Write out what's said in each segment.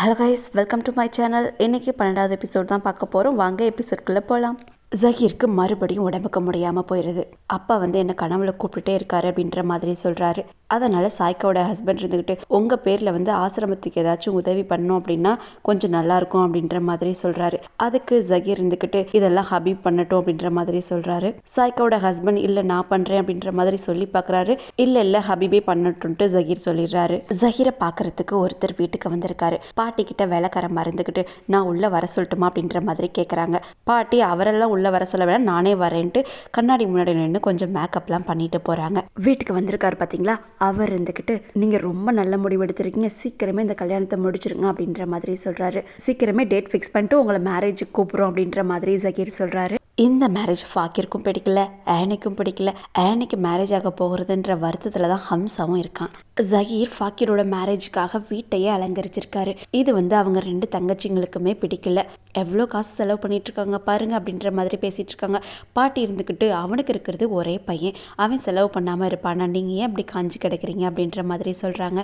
Hello guys, welcome to my channel. இன்றைக்கி 12வது episode தான் பார்க்க போகிறோம். வாங்க எபிசோட்குள்ளே போகலாம். ஜஹீருக்கு மறுபடியும் உடம்புக்கு முடியாமல் போயிடுது. அப்பா என்னை கனவுல கூப்பிட்டுட்டே இருக்காரு அப்படின்ற மாதிரி சொல்கிறாரு. அதனால் சாய்க்காவோட ஹஸ்பண்ட் இருந்துக்கிட்டு உங்கள் பேரில் ஆசிரமத்துக்கு ஏதாச்சும் உதவி பண்ணோம் அப்படின்னா கொஞ்சம் நல்லாயிருக்கும் அப்படின்ற மாதிரி சொல்கிறாரு. அதுக்கு ஜஹீர் இருந்துக்கிட்டு இதெல்லாம் ஹபீப் பண்ணட்டும் அப்படின்ற மாதிரி சொல்கிறாரு. சாய்க்காவோட ஹஸ்பண்ட் இல்லை நான் பண்ணுறேன் அப்படின்ற மாதிரி சொல்லி பார்க்குறாரு. இல்லை ஹபீபே பண்ணட்டும்ட்டு ஜஹீர் சொல்லிடுறாரு. ஜஹீரை பார்க்குறதுக்கு ஒருத்தர் வீட்டுக்கு வந்திருக்காரு. பாட்டிக்கிட்ட வேலைக்காரன் மறந்துக்கிட்டு நான் உள்ளே வர சொல்லட்டுமா அப்படின்ற மாதிரி கேட்குறாங்க. பாட்டி அவரெல்லாம் உள்ளே வர சொல்ல வேணாம், நானே வரேன்ட்டு கண்ணாடி முன்னாடி நின்று கொஞ்சம் மேக்கப்லாம் பண்ணிட்டு போகிறாங்க. வீட்டுக்கு வந்திருக்காரு பார்த்தீங்களா, அவர் இருந்துக்கிட்டு நீங்கள் ரொம்ப நல்ல முடிவு எடுத்திருக்கீங்க, சீக்கிரமே இந்த கல்யாணத்தை முடிச்சிருங்க அப்படின்ற மாதிரி சொல்கிறாரு. சீக்கிரமே டேட் ஃபிக்ஸ் பண்ணிட்டு உங்களை மேரேஜுக்கு கூப்பிட்றோம் அப்படின்ற மாதிரி ஜஹீர் சொல்கிறாரு. இந்த மேரேஜ் ஃபாக்கிருக்கும் பிடிக்கல, ஆனிக்கும் பிடிக்கல. ஆனிக்கு மேரேஜ் ஆக போகிறதுன்ற வருத்தத்தில் தான் ஹம்சாவும் இருக்கான். ஜஹீர் ஃபாக்கிரோட மேரேஜுக்காக வீட்டையே அலங்கரிச்சிருக்காரு. இது அவங்க ரெண்டு தங்கச்சிங்களுக்குமே பிடிக்கல. எவ்வளோ காசு செலவு பண்ணிட்டு இருக்காங்க பாருங்க அப்படின்ற மாதிரி பேசிகிட்டு இருக்காங்க. பாட்டி இருந்துக்கிட்டு அவனுக்கு இருக்கிறது ஒரே பையன், அவன் செலவு பண்ணாமல் இருப்பானா, நீங்கள் ஏன் அப்படி காஞ்சி கிடக்கிறீங்க அப்படின்ற மாதிரி சொல்கிறாங்க.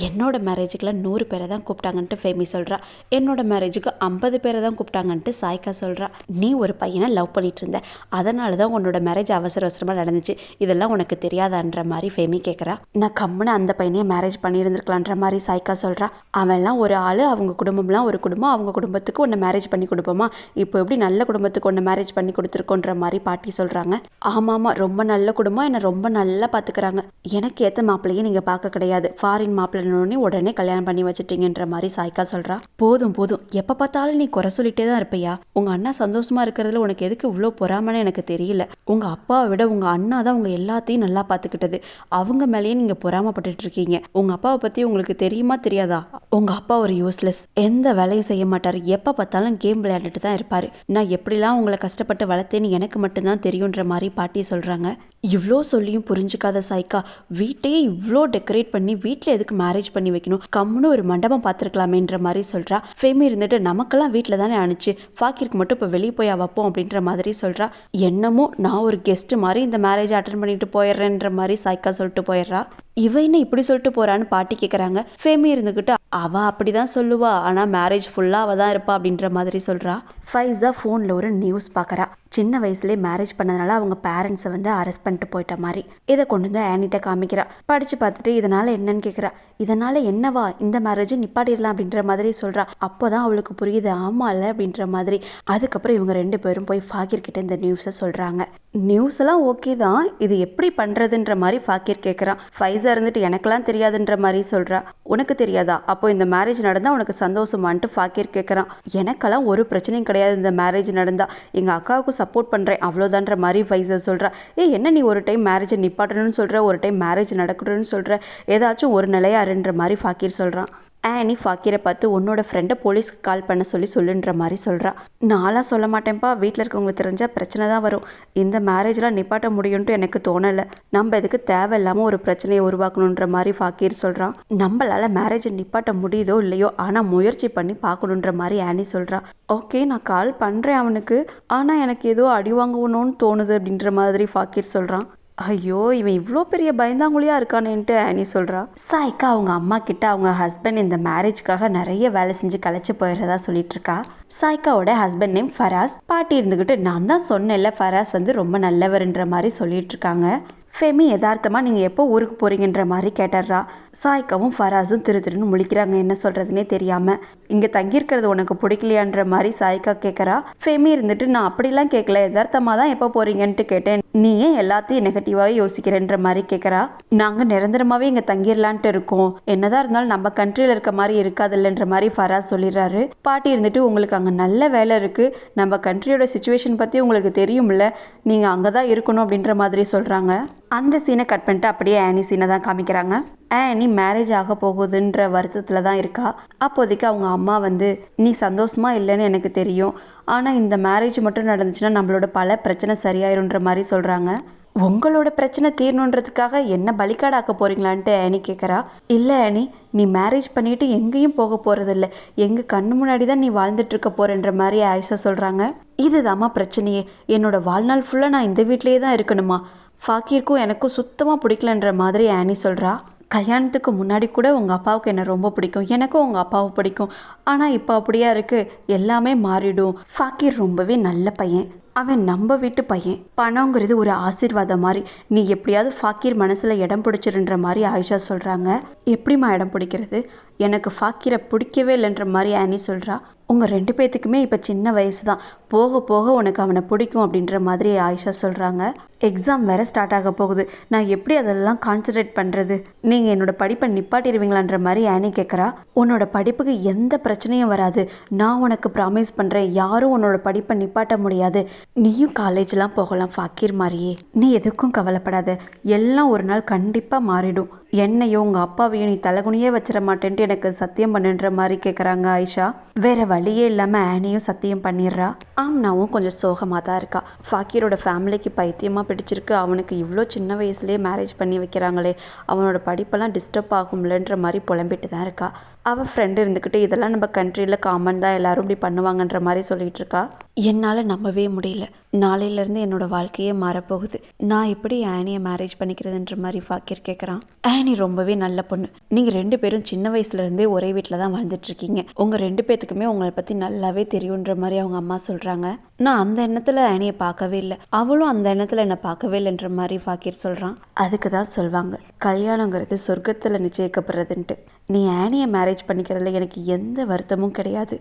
என்னோட மேரேஜுக்கெலாம் 100 பேரை தான் கூப்பிட்டாங்கன்ட்டு ஃபேமி சொல்கிறா. என்னோட மேரேஜுக்கு 50 பேரை தான் கூப்பிட்டாங்கன்ட்டு சாய்க்கா சொல்கிறா. நீ ஒரு பையனை லவ் பண்ணிட்டு இருந்த, அதனால தான் உன்னோட மேரேஜ் அவசர அவசரமாக நடந்துச்சு, இதெல்லாம் உனக்கு தெரியாதான்ற மாதிரி ஃபேமி கேட்குறா. நான் கம்முன்னு அந்த பையனையே மேரேஜ் பண்ணியிருந்துருக்கலான்ற மாதிரி சாய்க்கா சொல்கிறா. அவன்லாம் ஒரு ஆள், அவங்க குடும்பம்லாம் ஒரு குடும்பம், அவங்க குடும்பத்துக்கு உன்னை மேரேஜ் பண்ணி கொடுப்போமா, இப்போ எப்படி நல்ல குடும்பத்துக்கு ஒன்று மேரேஜ் பண்ணி கொடுத்துருக்கோன்ற மாதிரி பாட்டி சொல்கிறாங்க. ஆமாம், ரொம்ப நல்ல குடும்பம், என்னை ரொம்ப நல்லா பார்த்துக்கிறாங்க, எனக்கு ஏற்ற மாப்பிள்ளையே நீங்கள் பார்க்க கிடையாது, ஃபாரின் மாப்பிள்ளைன்னு உடனே கல்யாணம் பண்ணி வச்சுட்டீங்கன்ற மாதிரி சாய்க்கா சொல்கிறா. போதும் போதும், எப்போ பார்த்தாலும் நீ குறை சொல்லிட்டே தான் இருப்பையா, உங்கள் அண்ணா சந்தோஷமாக இருக்கிறதுல உனக்கு எதுக்கு இவ்வளோ பொறாமன்னு எனக்கு தெரியல. உங்கள் அப்பாவை விட உங்கள் அண்ணா தான் உங்கள் எல்லாத்தையும் நல்லா பார்த்துக்கிட்டது, அவங்க மேலேயே நீங்கள் பொறாமப்பட்டு இருக்கீங்க. உங்கள் அப்பாவை பற்றி உங்களுக்கு தெரியுமா தெரியாதா? உங்கள் அப்பா ஒரு யூஸ்லெஸ், எந்த வேலையும் செய்ய மாட்டார், எப்போ பார்த்தாலும் கேம் விளையாண்டுட்டு தான் இருப்பார். நான் எப்படிலாம் உங்களை கஷ்டப்பட்டு வளர்த்தேன்னு எனக்கு மட்டும்தான் தெரியுன்ற மாதிரி பாட்டி சொல்கிறாங்க. இவ்வளோ சொல்லியும் புரிஞ்சுக்காத சாய்க்கா, வீட்டையே இவ்வளோ டெக்கரேட் பண்ணி வீட்டில் எதுக்கு மேரேஜ் பண்ணி வைக்கணும், கம்முன்னு ஒரு மண்டபம் பார்த்துருக்கலாமேன்ற மாதிரி சொல்கிறா. ஃபேமி இருந்துட்டு நமக்கெல்லாம் வீட்டில் தானே அனுப்பிச்சு, ஃபாக்கிருக்கு மட்டும் இப்போ வெளியே போய் வைப்போம் அப்படின்ற மாதிரி சொல்கிறா. என்னமோ நான் ஒரு கெஸ்ட் மாதிரி இந்த மேரேஜ் அட்டன் பண்ணிட்டு போயிடுறேன்ற மாதிரி சாய்க்கா சொல்லிட்டு போயிடுறா. இவ என்ன இப்படி சொல்லிட்டு போறான்னு பாட்டி கேட்குறாங்க. ஃபேமி இருந்துக்கிட்டு அவள் அப்படி தான் சொல்லுவா, ஆனால் மேரேஜ் ஃபுல்லாக அவள் தான் இருப்பா அப்படின்ற மாதிரி சொல்கிறா. ஃபைஸா ஃபோனில் ஒரு நியூஸ் பார்க்குறா. சின்ன வயசுலேயே மேரேஜ் பண்ணதுனால அவங்க பேரண்ட்ஸை அரெஸ்ட் பண்ணிட்டு போயிட்ட மாதிரி. இதை கொண்டு ஆனிட்ட காமிக்கிறா. படித்து பார்த்துட்டு இதனால் என்னன்னு கேட்குறா. இதனால் என்னவா, இந்த மேரேஜை நிப்பாட்டிடலாம் அப்படின்ற மாதிரி சொல்கிறா. அப்போ தான் அவளுக்கு புரியுது, ஆமாம் இல்லை அப்படின்ற மாதிரி. அதுக்கப்புறம் இவங்க 2 பேரும் போய் ஃபாக்கிர்கிட்ட இந்த நியூஸை சொல்கிறாங்க. நியூஸ் எல்லாம் ஓகே தான், இது எப்படி பண்ணுறதுன்ற மாதிரி ஃபாக்கிர் கேட்குறான். ஃபைஸா இருந்துட்டு எனக்கெல்லாம் தெரியாதுன்ற மாதிரி சொல்கிறா. உனக்கு தெரியாதா, அப்போ இந்த மேரேஜ் நடந்தால் உனக்கு சந்தோஷமான்ட்டு ஃபாக்கிர் கேட்குறான். எனக்கெல்லாம் ஒரு பிரச்சனையும் கிடையாது, இந்த மேரேஜ் நடந்தால் எங்கள் அக்காவுக்கு சப்போர்ட் பண்ணுறேன் அவ்வளோதான்ற மாதிரி ஃபைஸா சொல்கிறா. என்ன நீ ஒரு டைம் மேரேஜை நிப்பாட்டணும்னு சொல்கிற, ஒரு டைம் மேரேஜ் நடக்கணும்னு சொல்கிற, ஏதாச்சும் ஒரு நிலையாருன்ற மாதிரி ஃபாக்கிர் சொல்கிறான். ஆனி ஃபாக்கிரை பார்த்து உன்னோட ஃப்ரெண்டை போலீஸ்க்கு கால் பண்ண சொல்லுன்ற மாதிரி சொல்கிறா. நான்லாம் சொல்ல மாட்டேன்ப்பா, வீட்டில் இருக்கவங்களுக்கு தெரிஞ்சால் பிரச்சனை தான் வரும், இந்த மேரேஜ்லாம் நிப்பாட்ட முடியும்ன்ட்டு எனக்கு தோணலை, நம்ம எதுக்கு தேவையில்லாமல் ஒரு பிரச்சனையை உருவாக்கணுன்ற மாதிரி ஃபாக்கிர் சொல்கிறான். நம்மளால் மேரேஜை நிப்பாட்ட முடியுதோ இல்லையோ, ஆனால் முயற்சி பண்ணி பார்க்கணுன்ற மாதிரி ஆனி சொல்கிறா. ஓகே, நான் கால் பண்ணுறேன் அவனுக்கு, ஆனால் எனக்கு ஏதோ அடி வாங்கணும்னு தோணுது அப்படின்ற மாதிரி ஃபாக்கிர் சொல்கிறான். ஐயோ, இவன் இவ்வளோ பெரிய பயந்தாங்குழியாக இருக்கானேன்ட்டு ஆனி சொல்கிறா. சாய்க்கா அவங்க அம்மா கிட்ட அவங்க ஹஸ்பண்ட் இந்த மேரேஜ்க்காக நிறைய வேலை செஞ்சு களைச்சி போயிடுறதா சொல்லிட்டு இருக்கா. சாய்க்காவோட ஹஸ்பண்ட் நேம் ஃபராஸ். பாட்டி இருந்துக்கிட்டு நான் தான் சொன்னேன்ல ஃபராஸ் ரொம்ப நல்லவர்ன்ற மாதிரி சொல்லிட்டு இருக்காங்க. ஃபெமி யதார்த்தமாக நீங்கள் எப்போ ஊருக்கு போகிறீங்கன்ற மாதிரி கேட்டுடுறா. சாய்க்காவும் ஃபராஸும் திருன்னு முழிக்கிறாங்க, என்ன சொல்கிறதுனே தெரியாமல். இங்கே தங்கியிருக்கிறது உனக்கு பிடிக்கலையான்ற மாதிரி சாய்க்கா கேட்குறா. ஃபெமி இருந்துட்டு நான் அப்படிலாம் கேட்கல, யதார்த்தமாக தான் எப்போ போகிறீங்கன்ட்டு கேட்டேன், நீ ஏன் எல்லாத்தையும் நெகட்டிவாகவே யோசிக்கிறேன்ற மாதிரி கேட்குறா. நாங்கள் நிரந்தரமாகவே இங்கே தங்கிடலான்ட்டு இருக்கோம், என்னதான் இருந்தாலும் நம்ம கண்ட்ரியில் இருக்க மாதிரி இருக்காதில்லன்ற மாதிரி ஃபராஸ் சொல்லிடுறாரு. பாட்டி இருந்துட்டு உங்களுக்கு அங்கே நல்ல வேலை இருக்குது, நம்ம கண்ட்ரியோட சுச்சுவேஷன் பற்றி உங்களுக்கு தெரியும்ல, நீங்கள் அங்கே தான் இருக்கணும் அப்படின்ற மாதிரி சொல்கிறாங்க. அந்த சீனை கட் பண்ணிட்டு அப்படியே ஆனி சீனை தான் காமிக்கிறாங்க. ஆனி மேரேஜ் ஆக போகுதுன்ற வருத்தத்தில் தான் இருக்கா. அப்போதைக்கு அவங்க அம்மா நீ சந்தோஷமாக இல்லைன்னு எனக்கு தெரியும், ஆனால் இந்த மேரேஜ் மட்டும் நடந்துச்சுன்னா நம்மளோட பல பிரச்சனை சரியாயிருன்ற மாதிரி சொல்கிறாங்க. உங்களோட பிரச்சனை தீரணுன்றதுக்காக என்ன பலிக்காடாக்க போகிறீங்களான்ட்டு ஆனி கேட்குறா. இல்லை ஆனி, நீ மேரேஜ் பண்ணிவிட்டு எங்கேயும் போக போகிறதில்ல, எங்கள் கண்ணு முன்னாடி தான் நீ வாழ்ந்துட்டுருக்க போகிறன்ற மாதிரி ஆயிஷா சொல்கிறாங்க. இதுதாம்மா பிரச்சனையே, என்னோடய வாழ்நாள் ஃபுல்லாக நான் இந்த வீட்டிலேயே தான் இருக்கணுமா, ஃபாக்கிருக்கும் எனக்கும் சுத்தமாக பிடிக்கலன்ற மாதிரி ஆனி சொல்கிறா. கல்யாணத்துக்கு முன்னாடி கூட உங்கள் அப்பாவுக்கு என்னை ரொம்ப பிடிக்கும், எனக்கும் உங்கள் அப்பாவை பிடிக்கும். ஆனால் இப்போ அப்படியா இருக்குது, எல்லாமே மாறிடும். ஃபாக்கீர் ரொம்பவே நல்ல பையன், அவன் நம்ம வீட்டு பையன். பணங்கிறது ஒரு ஆசீர்வாதம் மாதிரி. நீ எப்படியாவது ஃபாக்கீர் மனசில் இடம் பிடிச்சிருன்ற மாதிரி ஆயிஷா சொல்கிறாங்க. எப்படிம்மா இடம் பிடிக்கிறது? எனக்கு ஃபாக்கீரை பிடிக்கவே இல்லைன்ற மாதிரி ஆனி சொல்கிறா. உங்கள் 2 பேர்த்துக்குமே இப்போ சின்ன வயசு தான், போக போக உனக்கு அவனை பிடிக்கும் அப்படின்ற மாதிரி ஆயிஷா சொல்கிறாங்க. எக்ஸாம் வேறு ஸ்டார்ட் ஆக போகுது, நான் எப்படி அதெல்லாம் கான்சன்ட்ரேட் பண்ணுறது? நீங்கள் என்னோட படிப்பை நிப்பாட்டிடுவீங்களான்ற மாதிரி ஆனி கேட்குறா. உன்னோட படிப்புக்கு எந்த பிரச்சனையும் வராது, நான் உனக்கு ப்ராமிஸ் பண்ணுறேன். யாரும் உன்னோட படிப்பை நிப்பாட்ட முடியாது. நீயும் காலேஜ்லாம் போகலாம் ஃபாக்கீர் மாதிரியே. நீ எதுக்கும் கவலைப்படாத, எல்லாம் ஒரு நாள் கண்டிப்பாக மாறிடும். என்னையும் உங்கள் அப்பாவையும் நீ தலைகுனியே வச்சிட மாட்டேன்ட்டு எனக்கு சத்தியம் பண்ணுன்ற மாதிரி கேட்குறாங்க ஆயிஷா. வேற வழியே இல்லாமல் ஆனியும் சத்தியம் பண்ணிடுறா. ஆம்னாவும் கொஞ்சம் சோகமாக தான் இருக்கா. ஃபாக்கீரோட ஃபேமிலிக்கு பைத்தியமாக பிடிச்சிருக்கு. அவனுக்கு இவ்வளோ சின்ன வயசுலேயே மேரேஜ் பண்ணி வைக்கிறாங்களே, அவனோட படிப்பெல்லாம் டிஸ்டர்ப் ஆகும்லன்ற மாதிரி புலம்பிட்டு தான் இருக்கா. அவள் ஃப்ரெண்டு இருந்துக்கிட்டு இதெல்லாம் நம்ம கண்ட்ரியில் காமன் தான், எல்லாரும் இப்படி பண்ணுவாங்கன்ற மாதிரி சொல்லிகிட்டு இருக்கா. என்னால் நம்பவே முடியல, நாளையிலேருந்து என்னோடய வாழ்க்கையே மாறப்போகுது. நான் எப்படி ஆனியை மேரேஜ் பண்ணிக்கிறதுன்ற மாதிரி ஃபாக்கீர் கேட்குறான். ஆனி ரொம்பவே நல்ல பொண்ணு. நீங்கள் 2 பேரும் சின்ன வயசுலேருந்தே ஒரே வீட்டில் தான் வாழ்ந்துட்டுருக்கீங்க. உங்கள் 2 பேர்த்துக்குமே உங்களை பற்றி நல்லாவே தெரியுன்ற மாதிரி அவங்க அம்மா சொல்கிறாங்க. நான் அந்த எண்ணத்தில் ஆனியை பார்க்கவே இல்லை, அவளும் அந்த எண்ணத்தில் என்னை பார்க்கவே இல்லைன்ற மாதிரி ஃபாக்கீர் சொல்கிறான். அதுக்கு தான் சொல்லுவாங்க, கல்யாணங்கிறது சொர்க்கத்தில் நிச்சயிக்கப்படுறதுன்ட்டு. நீ ஆனியை மேரேஜ் பண்ணிக்கிறதுல எனக்கு எந்த வருத்தமும் கிடையாது.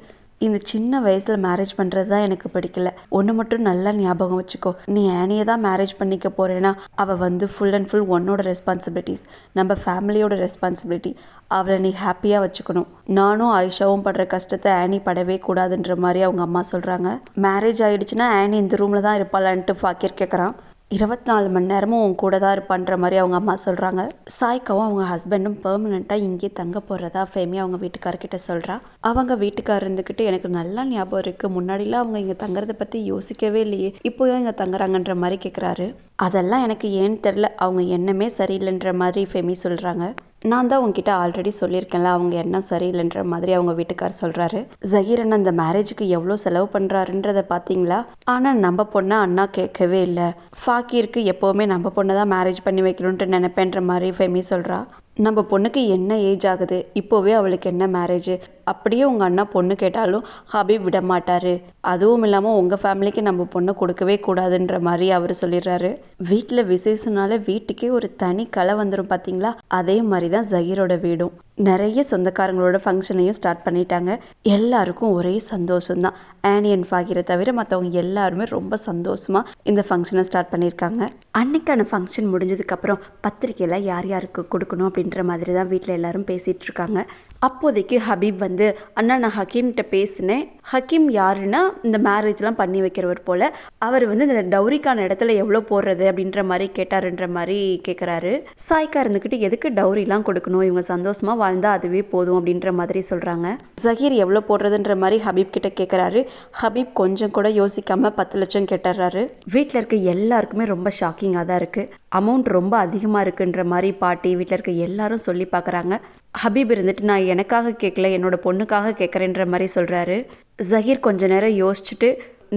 இந்த சின்ன வயசில் மேரேஜ் பண்ணுறது தான் எனக்கு பிடிக்கல. ஒன்று மட்டும் நல்லா ஞாபகம் வச்சுக்கோ, நீ ஆனியை தான் மேரேஜ் பண்ணிக்க போகிறேன்னா அவள் வந்து ஃபுல் அண்ட் ஃபுல் உன்னோட ரெஸ்பான்சிபிலிட்டிஸ், நம்ம ஃபேமிலியோட ரெஸ்பான்சிபிலிட்டி. அவளை நீ ஹாப்பியாக வச்சுக்கணும். நானும் ஆயிஷாவும் படுற கஷ்டத்தை ஆனி படவே கூடாதுன்ற மாதிரி அவங்க அம்மா சொல்கிறாங்க. மேரேஜ் ஆகிடுச்சுன்னா ஆனி இந்த ரூமில் தான் இருப்பாளான்ட்டு ஃபாக்கீர் கேட்குறான். 24 மணி நேரமும் உன் கூட தான் இருப்பான்ற மாதிரி அவங்க அம்மா சொல்கிறாங்க. சாய்க்காவும் அவங்க ஹஸ்பண்டும் பெர்மனெண்ட்டாக இங்கே தங்க போகிறதா ஃபேமி அவங்க வீட்டுக்காரர்கிட்ட சொல்கிறா. அவங்க வீட்டுக்காரர் இருந்துக்கிட்டு எனக்கு நல்லா ஞாபகம் இருக்குது, முன்னாடிலாம் அவங்க இங்கே தங்குறதை பற்றி யோசிக்கவே இல்லையே, இப்போயும் இங்கே தங்குறாங்கன்ற மாதிரி கேட்குறாரு. அதெல்லாம் எனக்கு ஏன்னு தெரில, அவங்க எண்ணமே சரியில்லைன்ற மாதிரி ஃபேமி சொல்கிறாங்க. நான் தான் உங்ககிட்ட ஆல்ரெடி சொல்லியிருக்கேன்ல, அவங்க எண்ணம் சரியில்லைன்ற மாதிரி அவங்க வீட்டுக்கார் சொல்கிறாரு. ஜஹீர் அண்ணா அந்த மேரேஜுக்கு எவ்வளோ செலவு பண்ணுறாருன்றதை பார்த்தீங்களா? ஆனால் நம்ம பொண்ணை அண்ணா கேட்கவே இல்லை. ஃபாக்கீருக்கு எப்போவுமே நம்ம பொண்ணை தான் மேரேஜ் பண்ணி வைக்கணுன்ட்டு நினைப்பேன்ற மாதிரி ஃபெமி சொல்கிறா. நம்ம பொண்ணுக்கு என்ன ஏஜ் ஆகுது, இப்போவே அவளுக்கு என்ன மேரேஜ்? அப்படியே உங்கள் அண்ணா பொண்ணு கேட்டாலும் ஹபீப் விட மாட்டார். அதுவும் இல்லாமல் உங்கள் ஃபேமிலிக்கு நம்ம பொண்ணை கொடுக்கவே கூடாதுன்ற மாதிரி அவர் சொல்லிடுறாரு. வீட்டில் விசேஷனால வீட்டுக்கே ஒரு தனி கலை வந்துடும் பார்த்தீங்களா? அதே மாதிரி தான் ஜஹீரோட வீடும். நிறைய சொந்தக்காரங்களோட ஃபங்க்ஷனையும் ஸ்டார்ட் பண்ணிட்டாங்க. எல்லாருக்கும் ஒரே சந்தோஷம்தான். ஆனி அண்ட் ஃபாகீரை தவிர மற்றவங்க எல்லாருமே ரொம்ப சந்தோஷமாக இந்த ஃபங்க்ஷனை ஸ்டார்ட் பண்ணியிருக்காங்க. அன்னைக்கான ஃபங்க்ஷன் முடிஞ்சதுக்கப்புறம் பத்திரிக்கையில் யார் யாருக்கு கொடுக்கணும் அப்படின்ற மாதிரி தான் வீட்டில் எல்லாரும் பேசிகிட்டு இருக்காங்க. அப்போதைக்கு ஹபீப் வந்து, அண்ணா நான் ஹக்கீம்கிட்ட பேசினேன், ஹக்கீம் யாருன்னா இந்த மேரேஜ்லாம் பண்ணி வைக்கிறவர் போல், அவர் வந்து இந்த டவுரிக்கான இடத்துல எவ்வளோ போடுறது அப்படின்ற மாதிரி கேட்டாருன்ற மாதிரி கேட்குறாரு. சாய்க்கா இருந்துக்கிட்டு எதுக்கு டவுரிலாம் கொடுக்கணும், இவங்க சந்தோஷமாக வாழ்ந்தால் அதுவே போதும் அப்படின்ற மாதிரி சொல்கிறாங்க. ஜஹீர் எவ்வளோ போடுறதுன்ற மாதிரி ஹபீப் கிட்ட கேட்குறாரு. ஹபீப் கொஞ்சம் கூட யோசிக்காமல் 10 லட்சம் கேட்டுறாரு. வீட்டில் இருக்க எல்லாருக்குமே ரொம்ப ஷாக்கிங்காக தான் இருக்குது. அமௌண்ட் ரொம்ப அதிகமாக இருக்குன்ற மாதிரி பாட்டி வீட்டில் இருக்க எல்லாரும் சொல்லி பார்க்குறாங்க. ஹபீப் இருந்துட்டு, நான் எனக்காக கேட்கல, என்னோட பொண்ணுக்காக கேட்குறேன்ற மாதிரி சொல்கிறாரு. ஜஹீர் கொஞ்ச நேரம் யோசிச்சுட்டு,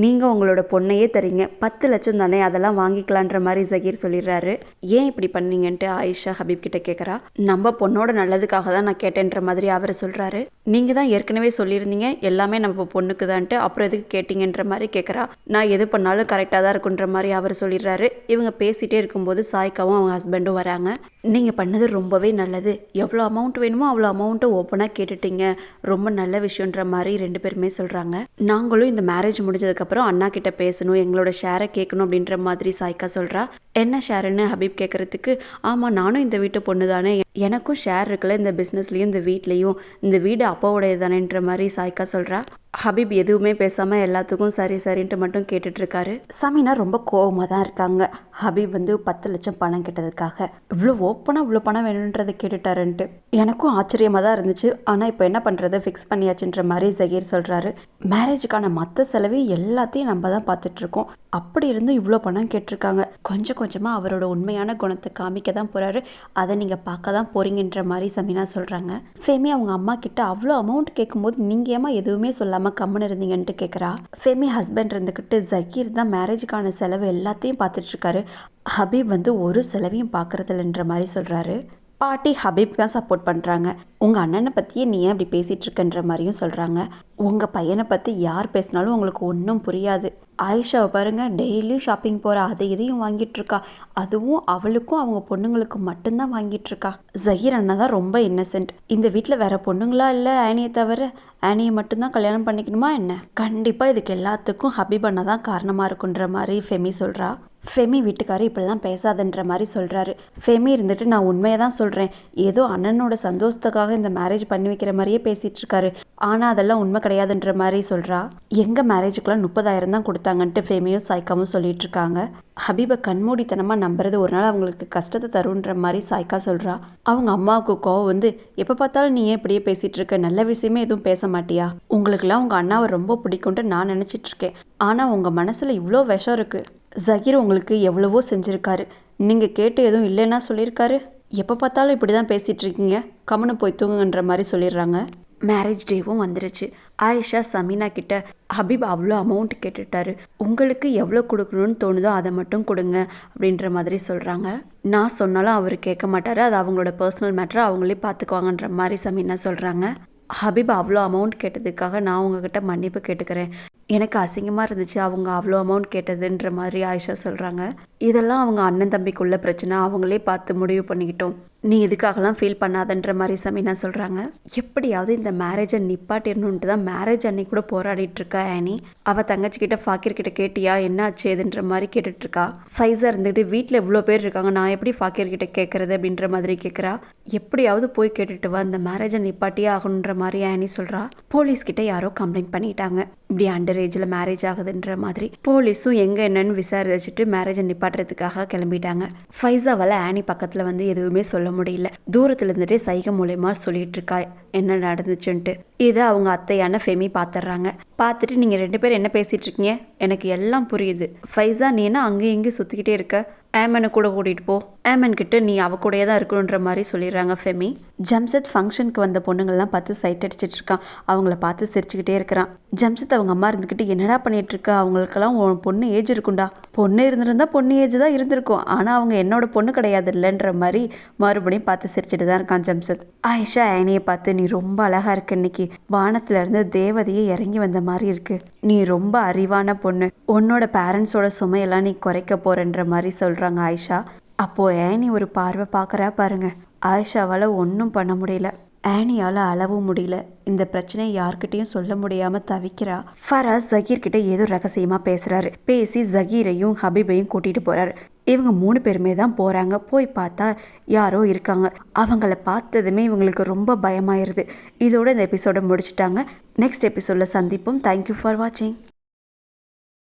நீங்கள் உங்களோட பொண்ணையே தரீங்க, 10 லட்சம் தானே, அதெல்லாம் வாங்கிக்கலான்ற மாதிரி ஜஹீர் சொல்லிடுறாரு. ஏன் இப்படி பண்ணீங்கன்ட்டு ஆயிஷா ஹபீப் கிட்ட கேட்குறா. நம்ம பொண்ணோட நல்லதுக்காக தான் நான் கேட்டேன்ற மாதிரி அவர் சொல்கிறாரு. நீங்கள் தான் ஏற்கனவே சொல்லியிருந்தீங்க எல்லாமே நம்ம பொண்ணுக்கு தான்ட்டு, அப்புறம் எதுக்கு கேட்டிங்கன்ற மாதிரி கேட்குறா. நான் எது பண்ணாலும் கரெக்டாக தான் இருக்குன்ற மாதிரி அவர் சொல்லிடுறாரு. இவங்க பேசிகிட்டே இருக்கும்போது சாய்க்காவும் அவங்க ஹஸ்பண்டும் வராங்க. நீங்கள் பண்ணது ரொம்பவே நல்லது, எவ்வளோ அமௌண்ட் வேணுமோ அவ்வளோ அமௌண்ட்டை ஓப்பனாக கேட்டுட்டீங்க, ரொம்ப நல்ல விஷயன்ற மாதிரி 2 பேருமே சொல்கிறாங்க. நாங்களும் இந்த மேரேஜ் முடிஞ்சதுக்கப்புறம் அண்ணா கிட்ட பேசணும், எங்களோட ஷேரை கேட்கணும் அப்படின்ற மாதிரி சாய்க்கா சொல்கிறா. என்ன ஷேருன்னு ஹபீப் கேட்குறதுக்கு, ஆமாம் நானும் இந்த வீட்டு பொண்ணு தானே, எனக்கும் ஷேர் இருக்குல்ல இந்த பிஸ்னஸ்லேயும் இந்த வீட்லேயும், இந்த வீடு அப்பாவோடைய தானேன்ற மாதிரி சாய்க்கா சொல்கிறா. ஹபீப் எதுவுமே பேசாமல் எல்லாத்துக்கும் சரி சரின்ட்டு மட்டும் கேட்டுட்ருக்காரு. சமீனா ரொம்ப கோபமாக தான் இருக்காங்க. ஹபீப் வந்து 10 லட்சம் பணம் கேட்டதுக்காக இவ்வளோ ஓப்பனாக இவ்வளோ பணம் வேணுன்றதை கேட்டுட்டாருன்ட்டு எனக்கும் ஆச்சரியமாக தான் இருந்துச்சு. ஆனால் இப்போ என்ன பண்ணுறது, ஃபிக்ஸ் பண்ணியாச்சுன்ற மாதிரி ஜஹீர் சொல்கிறாரு. மேரேஜுக்கான மற்ற செலவையும் எல்லாத்தையும் நம்ம தான் பார்த்துட்ருக்கோம், அப்படி இருந்தும் இவ்வளோ பணம் கேட்டிருக்காங்க. கொஞ்சம் கொஞ்சமாக அவரோட உண்மையான குணத்தை காமிக்க தான் போகிறாரு, அதை நீங்கள் பார்க்க தான் போகிறீங்கன்ற மாதிரி சமீனா சொல்கிறாங்க. ஃபேமி அவங்க அம்மா கிட்ட அவ்வளோ அமௌண்ட் கேட்கும்போது நீங்கள் ஏமா எதுவுமே சொல்லாமல் கம்முன்னு இருந்தீங்கன்ட்டு கேட்குறா. ஃபேமி ஹஸ்பண்ட் இருந்துக்கிட்டு ஜஹீர் தான் மேரேஜுக்கான செலவு எல்லாத்தையும் பார்த்துட்ருக்காரு, ஹபீப் வந்து ஒரு செலவையும் பார்க்குறதில்லன்ற மாதிரி சொல்கிறாரு. பாட்டி ஹபீப் தான் சப்போர்ட் பண்ணுறாங்க. உங்கள் அண்ணனை பற்றியே நீ ஏன் அப்படி பேசிகிட்டு இருக்கன்ற மாதிரியும் சொல்கிறாங்க. உங்கள் பையனை பற்றி யார் பேசினாலும் உங்களுக்கு ஒன்றும் புரியாது. ஆயிஷாவை பாருங்கள், டெய்லியும் ஷாப்பிங் போகிறா, அதை இதையும் வாங்கிட்டுருக்கா. அதுவும் அவளுக்கும் அவங்க பொண்ணுங்களுக்கு மட்டும்தான் வாங்கிட்டுருக்கா. ஜஹீர் அண்ணா தான் ரொம்ப இன்னசென்ட். இந்த வீட்டில் வேற பொண்ணுங்களா இல்லை ஆனியை தவிர? ஆனியை மட்டும்தான் கல்யாணம் பண்ணிக்கணுமா என்ன? கண்டிப்பாக இதுக்கு எல்லாத்துக்கும் ஹபீப் அண்ணா தான் காரணமாக இருக்குன்ற மாதிரி ஃபெமி சொல்கிறா. ஃபெமி வீட்டுக்காரர் இப்படிலாம் பேசாதன்ற மாதிரி சொல்கிறாரு. ஃபெமி இருந்துட்டு நான் உண்மையை தான் சொல்கிறேன், ஏதோ அண்ணனோட சந்தோஷத்துக்காக இந்த மேரேஜ் பண்ணி வைக்கிற மாதிரியே பேசிகிட்டு இருக்காரு, ஆனால் அதெல்லாம் உண்மை கிடையாதுன்ற மாதிரி சொல்கிறா. எங்கள் மேரேஜுக்கெலாம் 30,000 தான் கொடுத்தாங்கன்ட்டு ஃபெமியும் சாய்க்காவும் சொல்லிட்டு இருக்காங்க. ஹபீபை கண்மூடித்தனமாக நம்புறது ஒரு நாள் அவங்களுக்கு கஷ்டத்தை தருன்ற மாதிரி சாய்க்கா சொல்கிறா. அவங்க அம்மாவுக்கு கோவம் வந்து, எப்போ பார்த்தாலும் நீ ஏன் இப்படியே பேசிகிட்டு இருக்க, நல்ல விஷயமே எதுவும் பேச மாட்டியா? உங்களுக்குலாம் உங்கள் அண்ணாவை ரொம்ப பிடிக்கும்ட்டு நான் நினச்சிட்ருக்கேன், ஆனால் உங்கள் மனசில் இவ்வளோ விஷம் இருக்குது. ஜஹீர் உங்களுக்கு எவ்வளவோ செஞ்சுருக்காரு, நீங்கள் கேட்டு எதுவும் இல்லைன்னா சொல்லியிருக்காரு. எப்போ பார்த்தாலும் இப்படி தான் பேசிகிட்டு இருக்கீங்க, கம்முன்னு போய் தூங்குங்கன்ற மாதிரி சொல்லிடுறாங்க. மேரேஜ் டேவும் வந்துருச்சு. ஆயிஷா சமீனா கிட்ட ஹபீப் அவ்வளோ அமௌண்ட் கேட்டுட்டாரு, உங்களுக்கு எவ்வளோ கொடுக்கணும்னு தோணுதோ அதை மட்டும் கொடுங்க அப்படின்ற மாதிரி சொல்கிறாங்க. நான் சொன்னாலும் அவர் கேட்க மாட்டார், அது அவங்களோட பர்சனல் மேட்டரை அவங்களே பார்த்துக்குவாங்கன்ற மாதிரி சமீனா சொல்கிறாங்க. ஹபீப் அவ்வளோ அமௌண்ட் கேட்டதுக்காக நான் உங்ககிட்ட மன்னிப்பு கேட்டுக்கிறேன், எனக்கு அசிங்கமாக இருந்துச்சு அவங்க அவ்வளோ அமௌண்ட் கேட்டதுன்ற மாதிரி ஆயிஷா சொல்கிறாங்க. இதெல்லாம் அவங்க அண்ணன் தம்பிக்குள்ள பிரச்சனை, அவங்களே பார்த்து முடிவு பண்ணிக்கிட்டோம், நீ எதுக்காகலாம் ஃபீல் பண்ணாதன்ற மாதிரி சமீனா சொல்கிறாங்க. எப்படியாவது இந்த மேரேஜை நிப்பாட்டிடணுன்ட்டு தான் மேரேஜ் அன்னைக்கு கூட போராடிட்டு இருக்கா ஆனி. அவள் தங்கச்சிக்கிட்ட ஃபாக்கிர் கிட்ட கேட்டியா என்ன ஆச்சு ஏதுன்ற மாதிரி கேட்டுட்ருக்கா. ஃபைஸா இருந்துக்கிட்டு வீட்டில் இவ்வளோ பேர் இருக்காங்க, நான் எப்படி ஃபாக்கிர் கிட்ட கேட்குறது அப்படின்ற மாதிரி கேட்குறா. எப்படியாவது போய் கேட்டுட்டு வா, இந்த மேரேஜை நிப்பாட்டியே ஆகணுன்ற மாதிரி ஆனி சொல்கிறா. போலீஸ்கிட்ட யாரோ கம்ப்ளைண்ட் பண்ணிட்டாங்க, இப்படி அண்டர் ஏஜில் மேரேஜ் ஆகுதுன்ற மாதிரி. போலீஸும் எங்கே என்னன்னு விசாரிச்சுட்டு மேரேஜை நிப்பாட்டுறதுக்காக கிளம்பிட்டாங்க. ஃபைஸாவால் ஆனி பக்கத்தில் வந்து எதுவுமே சொல்ல முடியல. தூரத்துல இருந்துட்டே சைகை மூலயமா சொல்லிட்டு இருக்கா என்ன நடந்துச்சுன்ட்டு. இதை அவங்க அத்தையான ஃபெமி பார்த்துட்றாங்க. பார்த்துட்டு நீங்கள் 2 பேரும் என்ன பேசிகிட்டு இருக்கீங்க, எனக்கு எல்லாம் புரியுது. ஃபைஸா நீ என்ன அங்கேயும் இங்கேயும் சுற்றிக்கிட்டே இருக்க, ஆமனை கூட கூட்டிகிட்டு போ, ஆமன் கிட்ட நீ அவ கூடயே தான் இருக்கணுன்ற மாதிரி சொல்லிடுறாங்க ஃபெமி. ஜம்சத் ஃபங்க்ஷனுக்கு வந்த பொண்ணுங்கள்லாம் பார்த்து சைட் அடிச்சிட்டு இருக்கான். அவங்கள பார்த்து சிரிச்சுக்கிட்டே இருக்கிறான். ஜம்சத் அவங்க அம்மா இருந்துக்கிட்டு என்னடா பண்ணிட்டு இருக்கா, அவங்களுக்கெல்லாம் உன் பொண்ணு ஏஜ் இருக்குண்டா, பொண்ணு இருந்திருந்தா பொண்ணு ஏஜ் தான் இருந்திருக்கும், ஆனால் அவங்க என்னோட பொண்ணு கிடையாது இல்லைன்ற மாதிரி மறுபடியும் பார்த்து சிரிச்சுட்டு தான் இருக்கான் ஜம்சத். ஆயிஷா ஆனியை பார்த்து, நீ ரொம்ப அழகா இருக்கு, இன்னைக்கு வானத்துல இருந்து தேவதையே இறங்கி வந்த மாதிரி இருக்கு, நீ ரொம்ப அறிவான பொண்ணு, உன்னோட பேரண்ட்ஸோட சுமையெல்லாம் நீ குறைக்க போறன்ற மாதிரி சொல்றாங்க ஆயிஷா. அப்போ ஆனி ஒரு பார்வை பார்க்குறா பாருங்க. ஆயிஷாவால் ஒன்றும் பண்ண முடியல, ஆனியால் அளவும் முடியல, இந்த பிரச்சனையை யார்கிட்டையும் சொல்ல முடியாமல் தவிக்கிறா. ஃபராஸ் ஜகீர் கிட்ட ஏதோ ரகசியமாக பேசுகிறாரு. பேசி ஜகீரையும் ஹபீபையும் கூட்டிகிட்டு போகிறாரு. இவங்க 3 பேருமே தான் போகிறாங்க. போய் பார்த்தா யாரோ இருக்காங்க. அவங்கள பார்த்ததுமே இவங்களுக்கு ரொம்ப பயமாயிருது. இதோட இந்த எபிசோடை முடிச்சுட்டாங்க. நெக்ஸ்ட் எபிசோடில் சந்திப்போம். தேங்க்யூ ஃபார் வாட்சிங்.